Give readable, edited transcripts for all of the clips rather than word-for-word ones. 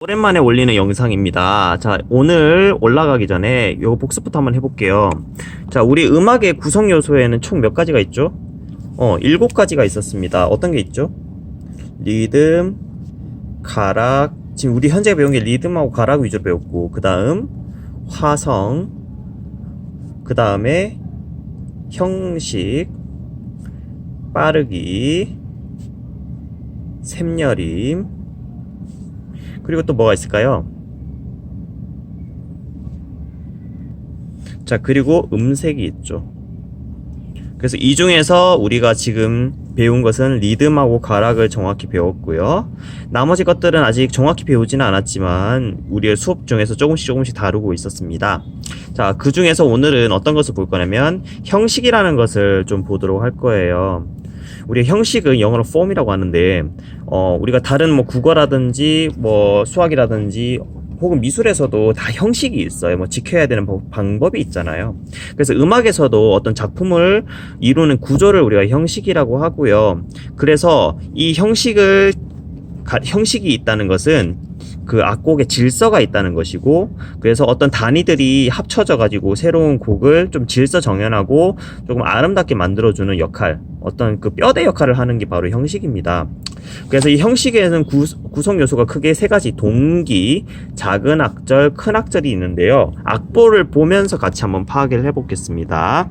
오랜만에 올리는 영상입니다. 자, 오늘 올라가기 전에 요 복습부터 한번 해볼게요. 자, 우리 음악의 구성 요소에는 총 몇 가지가 있죠? 7가지가 있었습니다. 어떤 게 있죠? 리듬, 가락, 지금 우리 현재 배운 게 리듬하고 가락 위주로 배웠고, 그 다음 화성, 그 다음에 형식, 빠르기, 샘여림, 그리고 또 뭐가 있을까요? 자, 그리고 음색이 있죠. 그래서 이 중에서 우리가 지금 배운 것은 리듬하고 가락을 정확히 배웠고요. 나머지 것들은 아직 정확히 배우지는 않았지만 우리의 수업 중에서 조금씩 다루고 있었습니다. 자, 그 중에서 오늘은 어떤 것을 볼 거냐면 형식이라는 것을 좀 보도록 할 거예요. 우리 형식은 영어로 form이라고 하는데 우리가 다른 뭐 국어라든지 뭐 수학이라든지 혹은 미술에서도 다 형식이 있어요. 뭐 지켜야 되는 방법이 있잖아요. 그래서 음악에서도 어떤 작품을 이루는 구조를 우리가 형식이라고 하고요. 그래서 이 형식이 있다는 것은 그 악곡의 질서가 있다는 것이고, 그래서 어떤 단위들이 합쳐져 가지고 새로운 곡을 좀 질서 정연하고 조금 아름답게 만들어주는 역할, 어떤 그 뼈대 역할을 하는 게 바로 형식입니다. 그래서 이 형식에는 구성 요소가 크게 3가지, 동기, 작은 악절, 큰 악절이 있는데요. 악보를 보면서 같이 한번 파악을 해보겠습니다.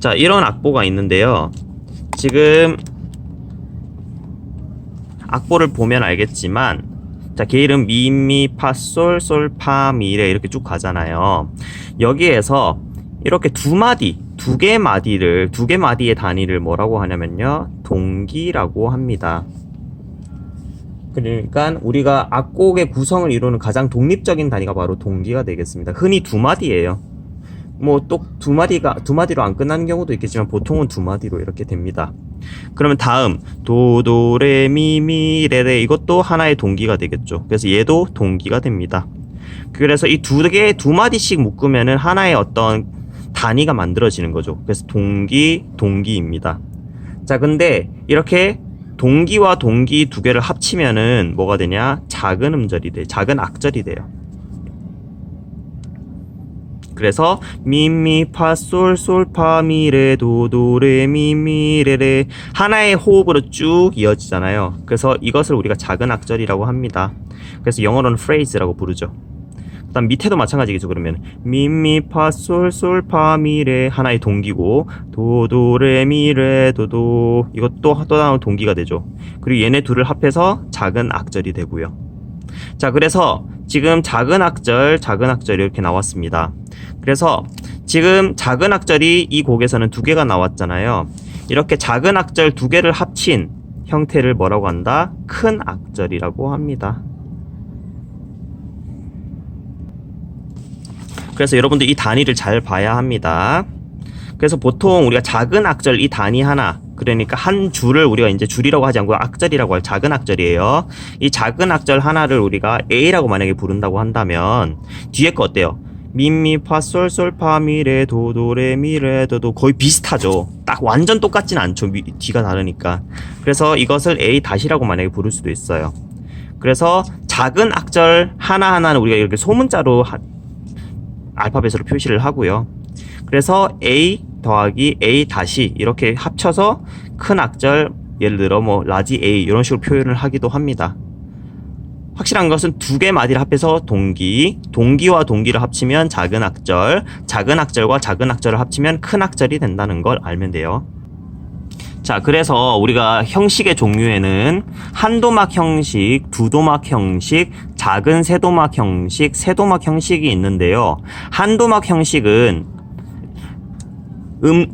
자, 이런 악보가 있는데요. 지금 악보를 보면 알겠지만, 자, 게일은 미, 미, 파, 솔, 솔, 파, 미, 레 이렇게 쭉 가잖아요. 여기에서 이렇게 두 개의 마디의 단위를 뭐라고 하냐면요, 동기라고 합니다. 그러니까 우리가 악곡의 구성을 이루는 가장 독립적인 단위가 바로 동기가 되겠습니다. 흔히 2마디예요. 뭐 또 2마디로 안 끝나는 경우도 있겠지만 보통은 2마디로 이렇게 됩니다. 그러면 다음 도, 도, 레, 미, 미, 레, 레 이것도 하나의 동기가 되겠죠. 그래서 얘도 동기가 됩니다. 그래서 이 2마디씩 묶으면은 하나의 어떤 단위가 만들어지는 거죠. 그래서 동기입니다. 자, 근데 이렇게 동기와 동기 2개를 합치면은 뭐가 되냐? 작은 악절이 돼요. 그래서 미미 파솔 솔파 미레 도도레 미미레레 하나의 호흡으로 쭉 이어지잖아요. 그래서 이것을 우리가 작은 악절이라고 합니다. 그래서 영어로는 phrase라고 부르죠. 그다음 밑에도 마찬가지겠죠. 그러면 미미 파솔 솔파 미레 하나의 동기고 도도레 미레 도도 이것도 또 다른 동기가 되죠. 그리고 얘네 둘을 합해서 작은 악절이 되고요. 자, 그래서 지금 작은 악절 이렇게 나왔습니다. 그래서 지금 작은 악절이 이 곡에서는 2개가 나왔잖아요. 이렇게 작은 악절 2개를 합친 형태를 뭐라고 한다? 큰 악절이라고 합니다. 그래서 여러분들 이 단위를 잘 봐야 합니다. 그래서 보통 우리가 작은 악절 이 단위 하나, 그러니까 한 줄을 우리가 이제 줄이라고 하지 않고 악절이라고 할 작은 악절이에요. 이 작은 악절 하나를 우리가 A라고 만약에 부른다고 한다면 뒤에 거 어때요? 미미 파솔 솔파 미레 도도레 미레 도도 거의 비슷하죠. 딱 완전 똑같진 않죠. 뒤가 다르니까. 그래서 이것을 A 다시라고 만약에 부를 수도 있어요. 그래서 작은 악절 하나하나는 우리가 이렇게 소문자로 알파벳으로 표시를 하고요. 그래서 A 더하기 A 다시 이렇게 합쳐서 큰 악절, 예를 들어 뭐 라지 A 이런 식으로 표현을 하기도 합니다. 확실한 것은 2개 마디를 합해서 동기와 동기를 합치면 작은 악절과 작은 악절을 합치면 큰 악절이 된다는 걸 알면 돼요. 자, 그래서 우리가 형식의 종류에는 한도막 형식, 두도막 형식, 작은 세도막 형식, 세도막 형식이 있는데요. 한도막 형식은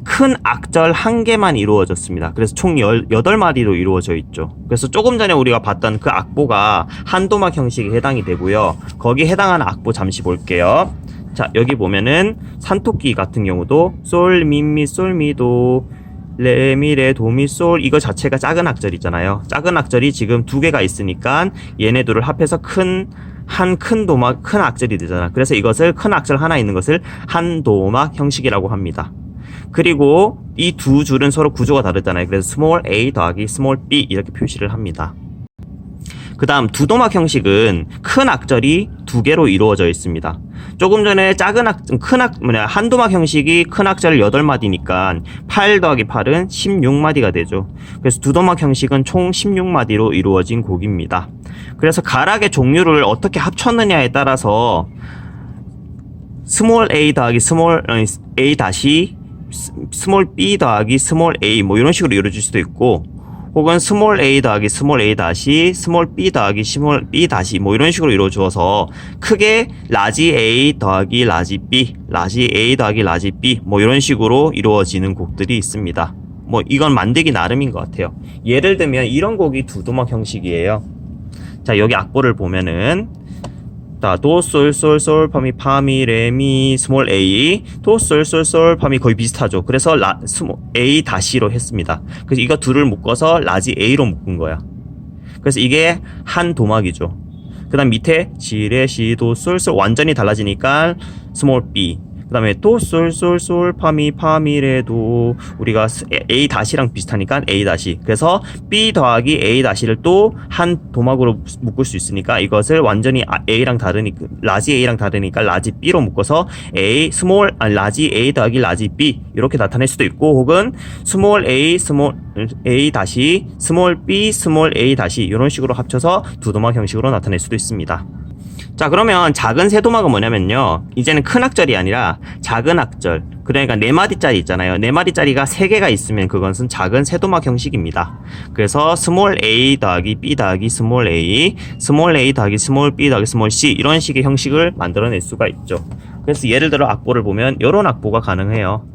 큰 악절 1개만 이루어졌습니다. 그래서 총 18마디로 이루어져 있죠. 그래서 조금 전에 우리가 봤던 그 악보가 한도막 형식에 해당이 되고요. 거기에 해당하는 악보 잠시 볼게요. 자, 여기 보면은 산토끼 같은 경우도 솔, 미미, 솔, 미도, 레, 미, 레, 도, 미, 솔 이거 자체가 작은 악절이잖아요. 작은 악절이 지금 2개가 있으니까 얘네들을 합해서 큰 악절이 되잖아. 그래서 이것을 큰 악절 하나 있는 것을 한도막 형식이라고 합니다. 그리고 이 2줄은 서로 구조가 다르잖아요. 그래서 small a 더하기 small b 이렇게 표시를 합니다. 그 다음 두도막 형식은 큰 악절이 두 개로 이루어져 있습니다. 조금 전에 한도막 형식이 큰 악절 8마디니까 8 더하기 8은 16마디가 되죠. 그래서 두도막 형식은 총 16마디로 이루어진 곡입니다. 그래서 가락의 종류를 어떻게 합쳤느냐에 따라서 스몰 a 더하기 스몰 a 다시 스몰 b 더하기 스몰 a 뭐 이런 식으로 이루어질 수도 있고, 혹은 스몰 a 더하기 스몰 a 다시 스몰 b 더하기 스몰 b 다시 뭐 이런 식으로 이루어져서 크게 라지 a 더하기 라지 b, 라지 a 더하기 라지 b 뭐 이런 식으로 이루어지는 곡들이 있습니다. 뭐 이건 만들기 나름인 것 같아요. 예를 들면 이런 곡이 두도막 형식이에요. 자, 여기 악보를 보면은 도, 솔, 솔, 솔, 파미, 파미, 레미, 스몰 a, 도, 솔, 솔, 솔, 파미 거의 비슷하죠. 그래서 a 다시로 했습니다. 그래서 이거 둘을 묶어서 라지 a로 묶은 거야. 그래서 이게 한 도막이죠. 그 다음 밑에 지, 레, 시, 도, 솔, 솔 완전히 달라지니까 스몰 b. 그 다음에 도, 솔, 솔, 솔, 파미, 파미, 레, 도 우리가 a 다시랑 비슷하니까 a 다시. 그래서 b 더하기 a 다시를 또 한 도막으로 묶을 수 있으니까 이것을 완전히 a랑 다르니까 라지 a랑 다르니까 라지 b로 묶어서 라지 a 더하기 라지 b 이렇게 나타낼 수도 있고, 혹은 스몰 a 다시 스몰 b 스몰 a 다시 이런 식으로 합쳐서 두도막 형식으로 나타낼 수도 있습니다. 자, 그러면 작은 세도막은 뭐냐면요, 이제는 큰 악절이 아니라 작은 악절, 그러니까 4마디짜리 있잖아요. 4마디짜리가 3개가 있으면 그것은 작은 세도막 형식입니다. 그래서 스몰 a 더하기 b 더하기 스몰 a, 스몰 a 더하기 스몰 b 더하기 스몰 c 이런 식의 형식을 만들어낼 수가 있죠. 그래서 예를 들어 악보를 보면 이런 악보가 가능해요.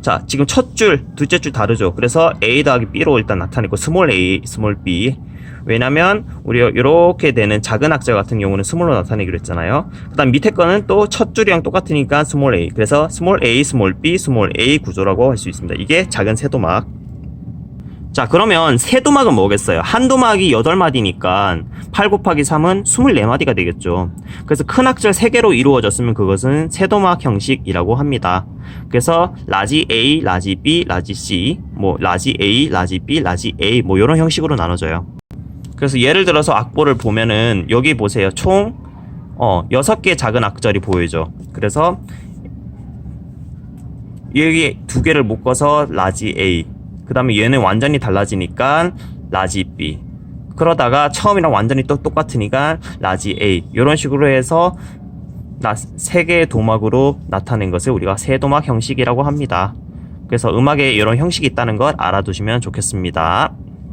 자, 지금 첫 줄, 둘째 줄 다르죠. 그래서 a 더하기 b로 일단 나타내고 스몰 a, 스몰 b. 왜냐면 우리가 이렇게 되는 작은 악절 같은 경우는 스몰로 나타내기로 했잖아요. 그 다음 밑에 거는 또 첫 줄이랑 똑같으니까 스몰 a. 그래서 스몰 a, 스몰 b, 스몰 a 구조라고 할 수 있습니다. 이게 작은 세도막. 자, 그러면 세도막은 뭐겠어요? 한 도막이 8마디니까 8 곱하기 3은 24마디가 되겠죠. 그래서 큰 악절 3개로 이루어졌으면 그것은 세도막 형식이라고 합니다. 그래서 라지 A, 라지 B, 라지 C, 뭐 라지 A, 라지 B, 라지 A 뭐 이런 형식으로 나눠져요. 그래서 예를 들어서 악보를 보면은 여기 보세요. 총 6개의 작은 악절이 보이죠. 그래서 여기 2개를 묶어서 라지 A, 그 다음에 얘는 완전히 달라지니까 라지 B, 그러다가 처음이랑 완전히 또 똑같으니까 라지 A, 이런 식으로 해서 3개의 도막으로 나타낸 것을 우리가 세도막 형식이라고 합니다. 그래서 음악에 이런 형식이 있다는 걸 알아두시면 좋겠습니다.